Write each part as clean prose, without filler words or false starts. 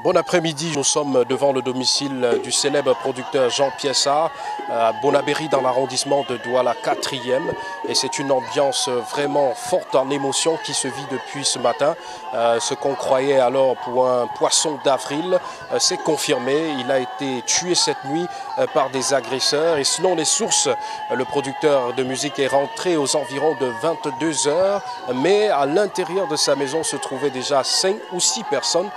Bon après-midi, nous sommes devant le domicile du célèbre producteur Jean Piessa à Bonabéry dans l'arrondissement de Douala 4e. Et c'est une ambiance vraiment forte en émotion qui se vit depuis ce matin. Ce qu'on croyait alors pour un poisson d'avril s'est confirmé. Il a été tué cette nuit par des agresseurs. Et selon les sources, le producteur de musique est rentré aux environs de 22 h. Mais à l'intérieur de sa maison se trouvaient déjà 5 ou 6 personnes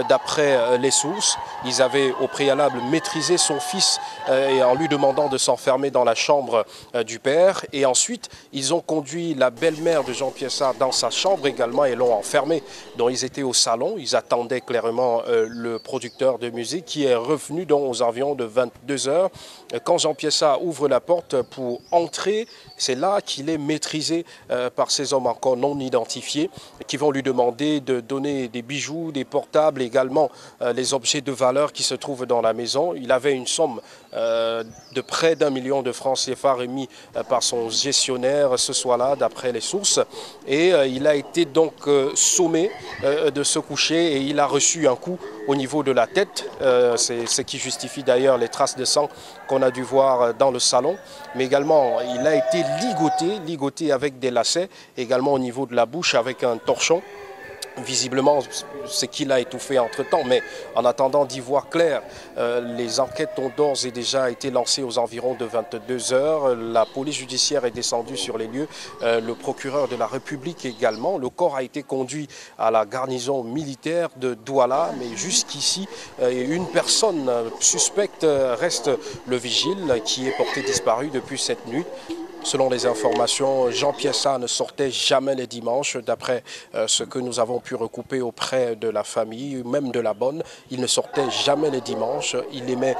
d'après les sources. Ils avaient au préalable maîtrisé son fils et en lui demandant de s'enfermer dans la chambre du père. Et ensuite, ils ont conduit la belle-mère de Jean Piessa dans sa chambre également et l'ont enfermé. Donc ils étaient au salon, ils attendaient clairement le producteur de musique qui est revenu donc aux environs de 22 h. Quand Jean Piessa ouvre la porte pour entrer, c'est là qu'il est maîtrisé par ces hommes encore non identifiés qui vont lui demander de donner des bijoux, des portables, également les objets de valeur qui se trouvent dans la maison. Il avait une somme de près d'1 million de francs CFA remis par son gestionnaire ce soir-là, d'après les sources. Et il a été donc sommé de se coucher et il a reçu un coup au niveau de la tête. C'est ce qui justifie d'ailleurs les traces de sang qu'on a dû voir dans le salon. Mais également, il a été ligoté avec des lacets, également au niveau de la bouche avec un torchon. Visiblement, c'est qu'il a étouffé entre-temps, mais en attendant d'y voir clair, les enquêtes ont d'ores et déjà été lancées aux environs de 22 h. La police judiciaire est descendue sur les lieux, le procureur de la République également. Le corps a été conduit à la garnison militaire de Douala, mais jusqu'ici, une personne suspecte reste le vigile qui est porté disparu depuis cette nuit. Selon les informations, Jean Piessa ne sortait jamais les dimanches. D'après ce que nous avons pu recouper auprès de la famille, même de la bonne, il ne sortait jamais les dimanches. Il aimait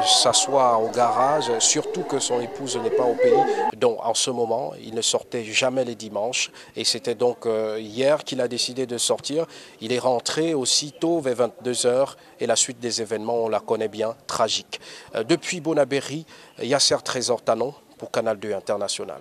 s'asseoir au garage, surtout que son épouse n'est pas au pays. Donc en ce moment, il ne sortait jamais les dimanches. Et c'était donc hier qu'il a décidé de sortir. Il est rentré aussitôt vers 22 h et la suite des événements, on la connaît bien, tragique. Depuis Bonabéry, Yasser Trésor Tanon pour Canal 2 International.